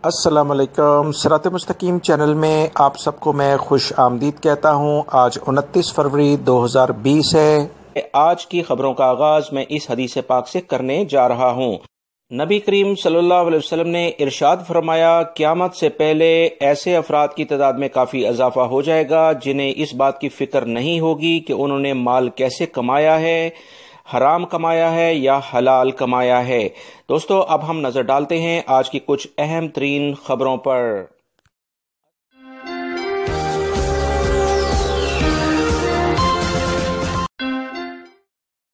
अस्सलाम वालेकुम। सिरात मुस्तकीम चैनल में आप सबको मैं खुश आमदीद कहता हूँ। आज 29 फरवरी 2020 है। आज की खबरों का आगाज मैं इस हदीस पाक से करने जा रहा हूँ। नबी करीम सल्लल्लाहु अलैहि वसल्लम ने इरशाद फरमाया, क़यामत से पहले ऐसे अफराद की तादाद में काफ़ी इजाफा हो जाएगा जिन्हें इस बात की फ़िक्र नहीं होगी कि उन्होंने माल कैसे कमाया है, हराम कमाया है या हलाल कमाया है। दोस्तों, अब हम नजर डालते हैं आज की कुछ अहम तरीन खबरों पर।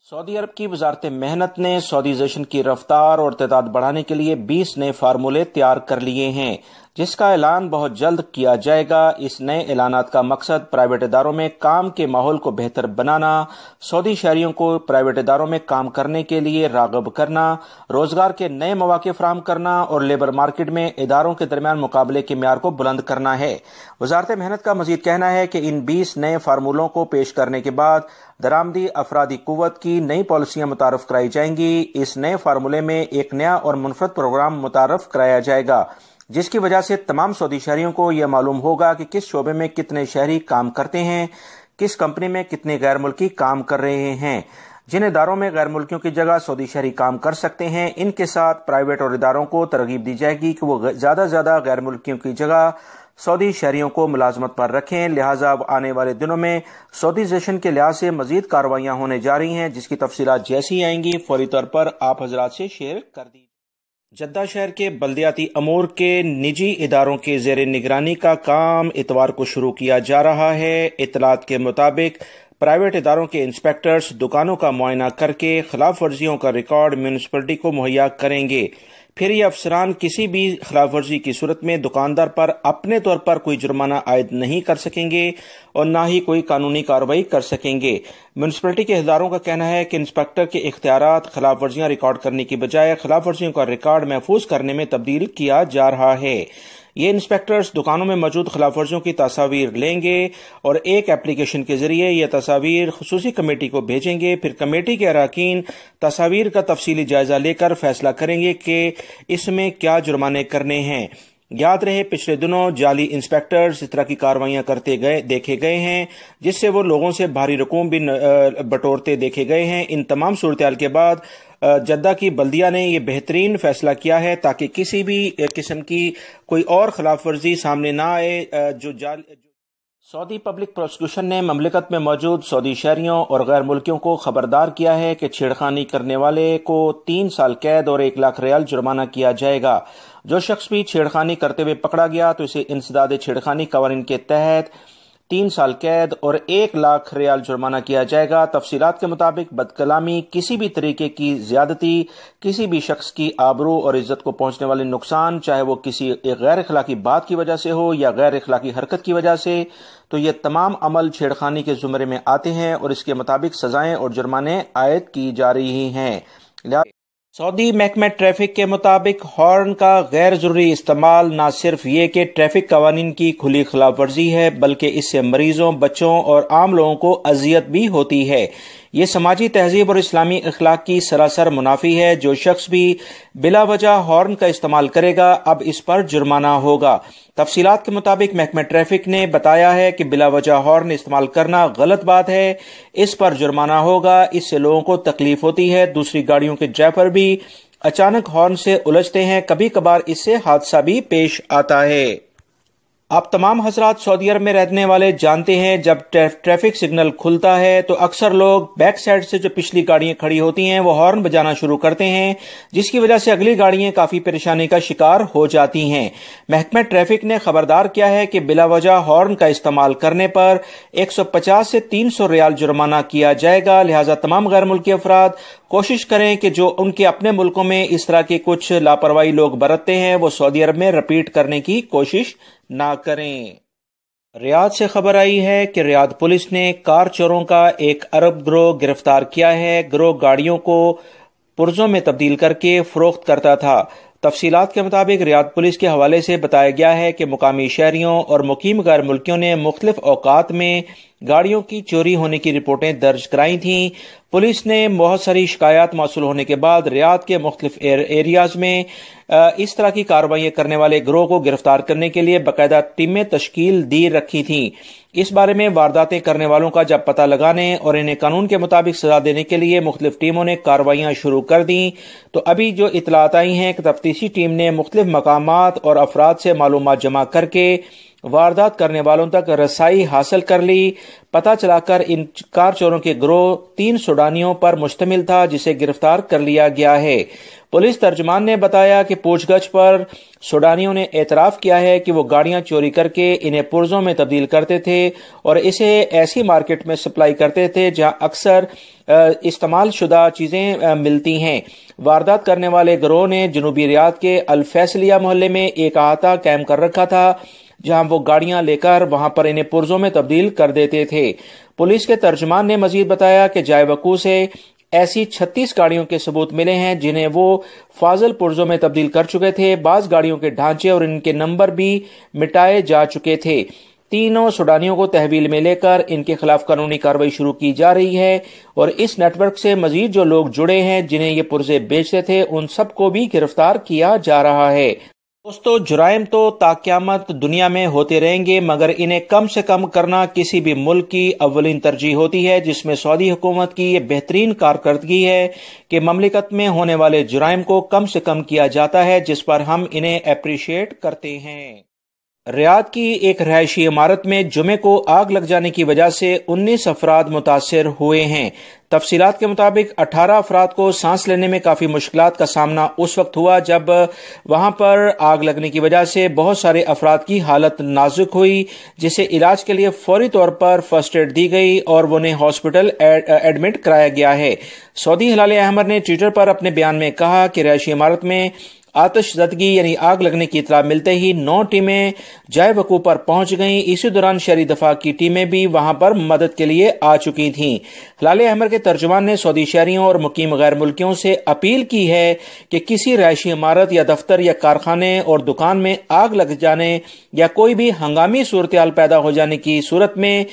सऊदी अरब की वजारत मेहनत ने सऊदीजेशन की रफ्तार और तादाद बढ़ाने के लिए 20 नए फार्मूले तैयार कर लिए हैं, जिसका ऐलान बहुत जल्द किया जाएगा। इस नए ऐलानात का मकसद प्राइवेट इदारों में काम के माहौल को बेहतर बनाना, सऊदी शहरियों को प्राइवेट इदारों में काम करने के लिए राग़िब करना, रोजगार के नए मौके फराहम करना और लेबर मार्केट में इदारों के दरमियान मुकाबले के म्यार को बुलंद करना है। वजारत मेहनत का मजीद कहना है कि इन 20 नए फार्मूलों को पेश करने के बाद दरामदी अफरादी कुव्वत की नई पॉलिसियां मुतारफ कराई जाएंगी। इस नए फार्मूले में एक नया और मुनफरद प्रोग्राम मुतारफ कराया जाएगा, जिसकी वजह से तमाम सऊदी शहरियों को यह मालूम होगा कि किस शोबे में कितने शहरी काम करते हैं, किस कंपनी में कितने गैर मुल्की काम कर रहे हैं। जिन इदारों में गैर मुल्कियों की जगह सऊदी शहरी काम कर सकते हैं, इनके साथ प्राइवेट और इदारों को तरगीब दी जाएगी कि वो ज्यादा से ज्यादा गैर मुल्कियों की जगह सऊदी शहरियों को मुलाजमत पर रखें। लिहाजा अब आने वाले दिनों में सऊदीजेशन के लिहाज से मजीद कार्रवाइयां होने जा रही हैं, जिसकी तफसीलात जैसी ही आएंगी फौरी तौर पर आप हजरात से शेयर कर दी। जद्दा शहर के बल्दियाती अमूर के निजी इदारों के जेर निगरानी का काम इतवार को शुरू किया जा रहा है। इतलात के मुताबिक प्राइवेट इदारों के इंस्पेक्टर्स दुकानों का मुआयना करके खिलाफ वर्जियों का रिकॉर्ड म्यूनिसिपलिटी को मुहैया करेंगे। फिर ये अफसरान किसी भी खिलाफ वर्जी की सूरत में दुकानदार पर अपने तौर पर कोई जुर्माना आयद नहीं कर सकेंगे और न ही कोई कानूनी कार्रवाई कर सकेंगे। म्यूनिसिपलिटी के इदारों का कहना है कि इंस्पेक्टर के इख्तियारात खिलाफ वर्जियां रिकॉर्ड करने की बजाय खिलाफ वर्जियों का रिकॉर्ड महफूज करने में तब्दील किया जा रहा है। ये इंस्पेक्टर्स दुकानों में मौजूद खिलाफ वर्जियों की तस्वीर लेंगे और एक एप्लीकेशन के जरिए यह तस्वीर खुसूसी कमेटी को भेजेंगे। फिर कमेटी के अरकान तस्वीर का तफसीली जायजा लेकर फैसला करेंगे कि इसमें क्या जुर्माने करने हैं। याद रहे, पिछले दिनों जाली इंस्पेक्टर्स इस तरह की कार्रवाइयां करते देखे गए हैं, जिससे वो लोगों से भारी रकूम भी बटोरते देखे गए हैं। इन तमाम सूरत के बाद जद्दा की बल्दिया ने यह बेहतरीन फैसला किया है ताकि किसी भी किस्म की कोई और खिलाफ वर्जी सामने ना आए। सऊदी पब्लिक प्रोसिक्यूशन ने ममलिकत में मौजूद सऊदी शहरियों और गैर मुल्कियों को खबरदार किया है कि छेड़खानी करने वाले को 3 साल कैद और 1 लाख रियाल जुर्माना किया जाएगा। जो शख्स भी छेड़खानी करते हुए पकड़ा गया तो इसे इंसदाद छेड़खानी कवानीन के तहत 3 साल कैद और 1 लाख रियाल जुर्माना किया जाएगा। तफसीलात के मुताबिक बदकलामी, किसी भी तरीके की ज्यादती, किसी भी शख्स की आबरू और इज्जत को पहुंचने वाले नुकसान, चाहे वो किसी गैर इखलाकी बात की वजह से हो या गैर इखलाकी हरकत की वजह से, तो ये तमाम अमल छेड़खानी के जुमरे में आते हैं और इसके मुताबिक सजाएं और जुर्माने आयद की जा रही हैं। सऊदी महकमा ट्रैफिक के मुताबिक हॉर्न का गैर जरूरी इस्तेमाल न सिर्फ ये कि ट्रैफिक कवानीन की खुली खिलाफ वर्जी है, बल्कि इससे मरीजों, बच्चों और आम लोगों को अजियत भी होती है। ये समाजी तहजीब और इस्लामी अखलाक की सरासर मुनाफी है। जो शख्स भी बिला वजह हॉर्न का इस्तेमाल करेगा, अब इस पर जुर्माना होगा। तफसीलात के मुताबिक महकमा ट्रैफिक ने बताया है कि बिला वजह हॉर्न इस्तेमाल करना गलत बात है, इस पर जुर्माना होगा। इससे लोगों को तकलीफ होती है। दूसरी गाड़ियों के ड्राइवर भी अचानक हॉर्न से उलझते हैं, कभी कभार इससे हादसा भी पेश आता है। आप तमाम हजरात सऊदी अरब में रहने वाले जानते हैं, जब ट्रैफिक सिग्नल खुलता है तो अक्सर लोग बैक साइड से जो पिछली गाड़ियां खड़ी होती हैं वो हॉर्न बजाना शुरू करते हैं, जिसकी वजह से अगली गाड़ियां काफी परेशानी का शिकार हो जाती हैं। महकमा ट्रैफिक ने खबरदार किया है कि बिला वजह हॉर्न का इस्तेमाल करने पर 150 से 300 रियाल जुर्माना किया जाएगा। लिहाजा तमाम गैर मुल्की अफराद कोशिश करें कि जो उनके अपने मुल्कों में इस तरह के कुछ लापरवाही लोग बरतते हैं वो सऊदी अरब में रिपीट करने की कोशिश ना करें। रियाद से खबर आई है कि रियाद पुलिस ने कार चोरों का एक अरब गिरोह गिरफ्तार किया है। गिरोह गाड़ियों को पुर्जों में तब्दील करके फरोख्त करता था। तफसीलात के मुताबिक रियाद पुलिस के हवाले से बताया गया है कि मुकामी शहरियों और मुकीम गैर मुल्कियों ने मुख्तलिफ औकात में गाड़ियों की चोरी होने की रिपोर्टें दर्ज कराई थीं। पुलिस ने बहुत सारी शिकायत मौसूल होने के बाद रियाद के मुख्तलिफ एरियाज में इस तरह की कार्रवाइयां करने वाले गिरोह को गिरफ्तार करने के लिए बाकायदा टीमें तश्कील दी रखी थीं। इस बारे में वारदातें करने वालों का जब पता लगाने और इन्हें कानून के मुताबिक सजा देने के लिए मुख्तलिफ टीमों ने कार्रवाइयां शुरू कर दी। तो अभी जो इतलात आई हैं कि तफ्तीशी टीम ने मुख्तलिफ मकामात और अफराद से मालूमात जमा करके वारदात करने वालों तक रसाई हासिल कर ली। पता चलाकर इन कार चोरों के गिरोह 3 सूडानियों पर मुश्तमिल था, जिसे गिरफ्तार कर लिया गया है। पुलिस तर्जमान ने बताया कि पूछगछ पर सूडानियों ने एतराफ किया है कि वो गाड़ियां चोरी करके इन्हें पुर्जों में तब्दील करते थे और इसे ऐसी मार्केट में सप्लाई करते थे जहां अक्सर इस्तेमाल शुदा चीजें मिलती हैं। वारदात करने वाले गिरोह ने जनूबी रियाद के अल फैसलिया मोहल्ले में एक अहाता कायम कर रखा था, जहां वो गाड़ियां लेकर वहां पर इन्हें पुर्जों में तब्दील कर देते थे। पुलिस के तर्जमान ने मजीद बताया कि जाय वकूअ से ऐसी 36 गाड़ियों के सबूत मिले हैं जिन्हें वो फाजल पुर्जों में तब्दील कर चुके थे। बाज गाड़ियों के ढांचे और इनके नंबर भी मिटाए जा चुके थे। तीनों सूडानियों को तहवील में लेकर इनके खिलाफ कानूनी कार्रवाई शुरू की जा रही है और इस नेटवर्क से मजीद जो लोग जुड़े हैं जिन्हें ये पुर्जे बेचते थे उन सबको भी गिरफ्तार किया जा रहा है। दोस्तों, जुराइम तो ताक़यामत दुनिया में होते रहेंगे, मगर इन्हें कम से कम करना किसी भी मुल्क की अव्वलीन तरजीह होती है, जिसमें सऊदी हुकूमत की ये बेहतरीन कारकर्दगी है कि ममलिकत में होने वाले जुराइम को कम से कम किया जाता है, जिस पर हम इन्हें अप्रिशिएट करते हैं। रियाद की एक रहायशी इमारत में जुमे को आग लग जाने की वजह से 19 अफराद मुतासिर हुए हैं। तफसीलात के मुताबिक 18 अफराद को सांस लेने में काफी मुश्किलात का सामना उस वक्त हुआ जब वहां पर आग लगने की वजह से बहुत सारे अफराद की हालत नाजुक हुई, जिसे इलाज के लिए फौरी तौर पर फर्स्ट एड दी गई और उन्हें हॉस्पिटल एडमिट कराया गया है। सऊदी हिलाल अहमर ने ट्विटर पर अपने बयान में कहा कि रहायशी इमारत में आतिशज़दगी यानी आग लगने की इतला मिलते ही 9 टीमें जाय वकूअ पर पहुंच गईं। इसी दौरान शहरी दफा की टीमें भी वहां पर मदद के लिए आ चुकी थीं। हिलाल अहमर के तर्जुमान ने सऊदी शहरियों और मुकीम गैर मुल्कियों से अपील की है कि किसी रहायशी इमारत या दफ्तर या कारखाने और दुकान में आग लग जाने या कोई भी हंगामी सूरत हाल पैदा हो जाने की सूरत में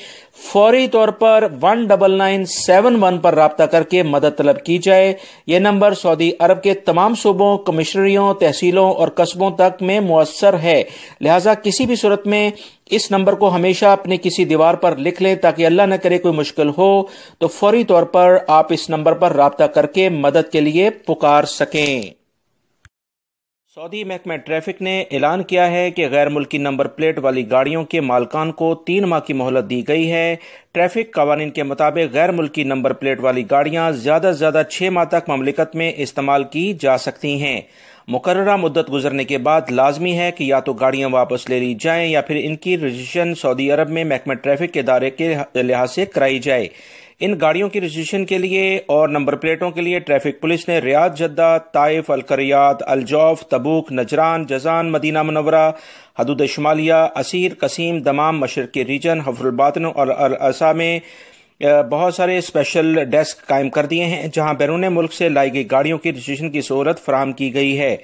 फौरी तौर पर 19971 पर राब्ता करके मदद तलब की जाए। यह नंबर सऊदी अरब के तमाम सूबों, कमिश्नरियों, तहसीलों और कस्बों तक में मुअस्सर है। लिहाजा किसी भी सूरत में इस नंबर को हमेशा अपने किसी दीवार पर लिख लें, ताकि अल्लाह न करे कोई मुश्किल हो तो फौरी तौर पर आप इस नंबर पर राब्ता करके मदद के लिए पुकार सकें। सऊदी महकमा ट्रैफिक ने ऐलान किया है कि गैर मुल्की नंबर प्लेट वाली गाड़ियों के मालकान को 3 माह की मोहलत दी गई है। ट्रैफिक कवानीन के मुताबिक गैर मुल्की नंबर प्लेट वाली गाड़ियां ज्यादा से ज्यादा 6 माह तक ममलिकत में इस्तेमाल की जा सकती हैं। मुकर्ररा मुद्दत गुजरने के बाद लाजमी है कि या तो गाड़ियां वापस ले ली जाएं या फिर इनकी रजिस्ट्रेशन सऊदी अरब में महकमा ट्रैफिक के दायरे के लिहाज से कराई जाए। इन गाड़ियों की रजिस्ट्रेशन के लिए और नंबर प्लेटों के लिए ट्रैफिक पुलिस ने Riyadh, Jeddah, Taif, अलकरियात, अलजौफ, तबूक, नजरान, Jazan, Medina Munawwara, हदूद शुमालिया, असीर, कसीम, दमाम, मशरक़ी रीजन, हफ्रुल बातिन और अल-असा में बहुत सारे स्पेशल डेस्क कायम कर दिए हैं, जहां बैरून मुल्क से लाई गई गाड़ियों की रजिस्ट्रेशन की सहूलत फराहम की गई है।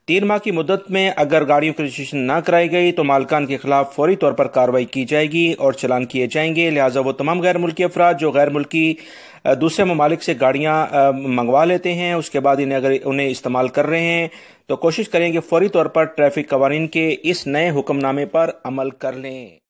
3 माह की मुद्दत में अगर गाड़ियों की रजिस्ट्रेशन न कराई गई तो मालकान के खिलाफ फौरी तौर पर कार्रवाई की जाएगी और चालान किए जाएंगे। लिहाजा वो तमाम गैर मुल्की अफराद जो गैर मुल्की दूसरे ममालिक से गाड़ियां मंगवा लेते हैं, उसके बाद इन्हें अगर उन्हें इस्तेमाल कर रहे हैं तो कोशिश करें कि फौरी तौर पर ट्रैफिक कवानीन के इस नए हुक्मनामे पर अमल कर लें।